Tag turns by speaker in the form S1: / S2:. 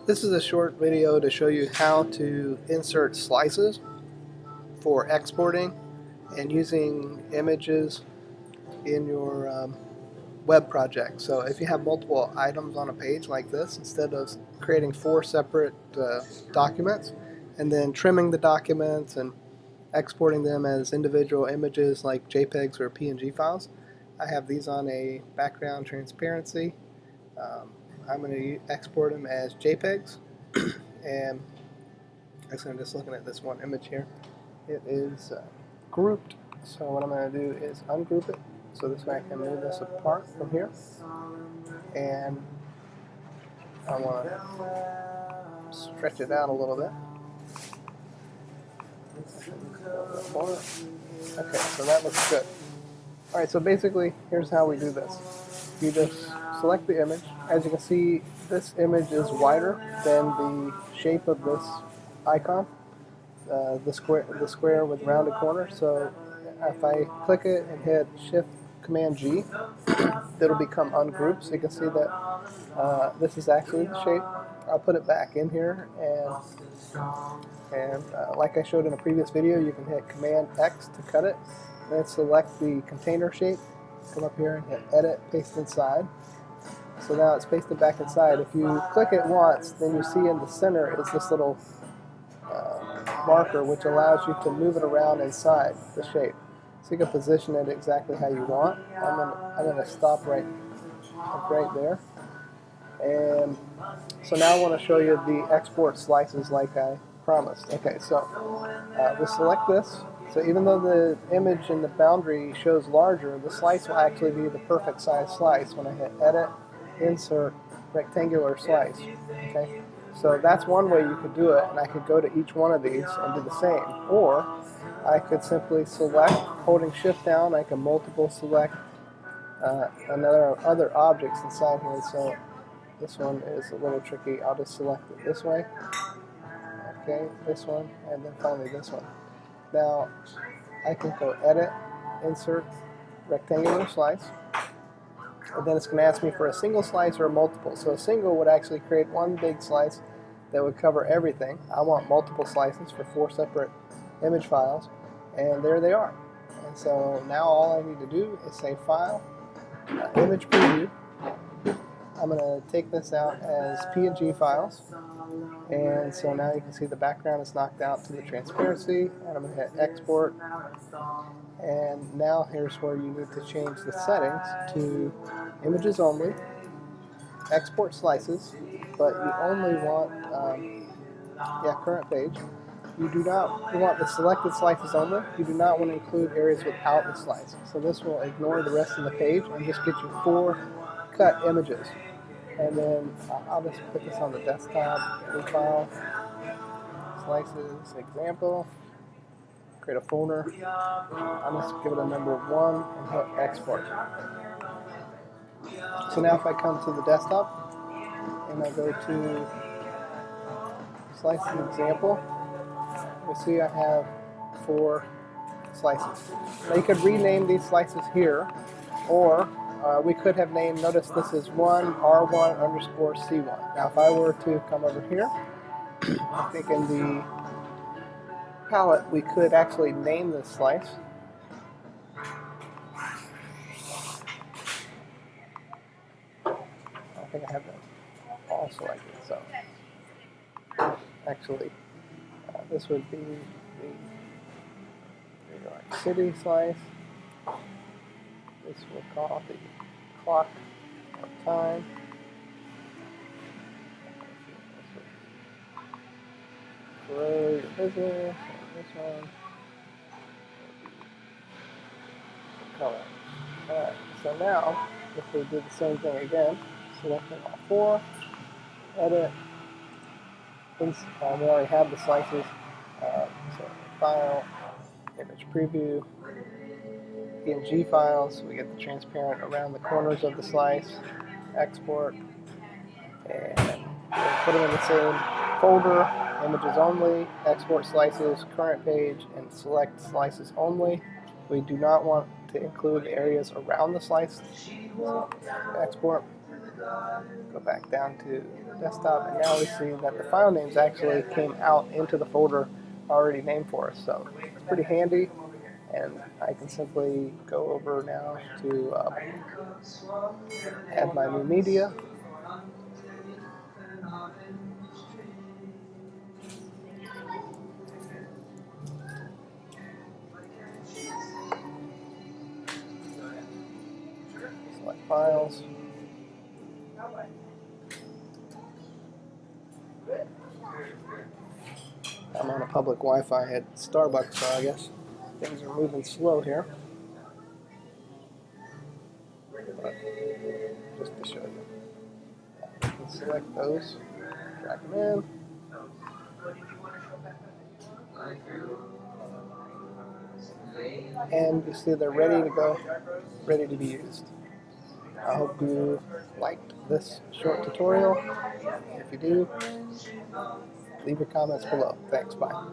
S1: This is a short video to show you how to insert slices for exporting and using images in your web project. So if you have multiple items on a page like this, instead of creating 4 separate documents and then trimming the documents and exporting them as individual images like JPEGs or PNG files, I have these on a background transparency. I'm going to export them as JPEGs, and actually I'm just looking at this one image here. It is grouped, so what I'm going to do is ungroup it, so this way I can move this apart from here, and I want to stretch it out a little bit. Okay, so that looks good. Alright, so basically here's how we do this. You just select the image. As you can see, this image is wider than the shape of this icon, the square with rounded corner. So if I click it and hit Shift Command G, it'll become ungrouped. So you can see that this is actually the shape. I'll put it back in here, and like I showed in a previous video, you can hit Command X to cut it. Then select the container shape, come up here and hit Edit, Paste Inside. So now it's pasted back inside. If you click it once, then you see in the center is this little marker which allows you to move it around inside the shape. So you can position it exactly how you want. I'm gonna stop right there. And so now I want to show you the export slices like I promised. Okay, so we'll select this. So even though the image in the boundary shows larger, the slice will actually be the perfect size slice when I hit Edit, Insert, Rectangular Slice. Okay, so that's one way you could do it, and I could go to each one of these and do the same. Or I could simply select, holding Shift down, I can multiple select other objects inside here. So this one is a little tricky. I'll just select it this way. Okay, this one, and then finally this one. Now, I can go Edit, Insert, Rectangular Slice, and then it's going to ask me for a single slice or a multiple. So a single would actually create one big slice that would cover everything. I want multiple slices for 4 separate image files, and there they are. And so now all I need to do is say File, Image Preview. I'm going to take this out as PNG files, and so now you can see the background is knocked out to the transparency, and I'm going to hit Export, and now here's where you need to change the settings to Images Only, Export Slices, but you only want, current page. You want the selected slices only. You do not want to include areas without the slice. So this will ignore the rest of the page and just get you 4 cut images. And then I'll just put this on the desktop, new file, slices, example, create a folder. I'll just give it a number of 1 and hit export. So now if I come to the desktop and I go to slices example, you'll see I have 4 slices. Now you could rename these slices here, or we could have named, notice this is 1R1 underscore C1. Now if I were to come over here, I think in the palette we could actually name this slice. I think I have that all selected, so actually this would be the New York City slice. This we'll call the clock or time. Grow your business. This one. Color. Alright, so now if we do the same thing again, selecting all 4, edit. We already have the slices. So file, image preview. PNG files, so we get the transparent around the corners of the slice, export, and we'll put them in the same folder, images only, export slices, current page, and select slices only. We do not want to include areas around the slice, so export, Go back down to the desktop, and now we see that the file names actually came out into the folder already named for us. So it's pretty handy, and I can simply go over now to add my new media. Select files. I'm on a public Wi-Fi at Starbucks, so I guess things are moving slow here. But just to show you, you can select those, drag them in. And you see they're ready to go, ready to be used. I hope you liked this short tutorial. If you do, leave your comments below. Thanks, bye.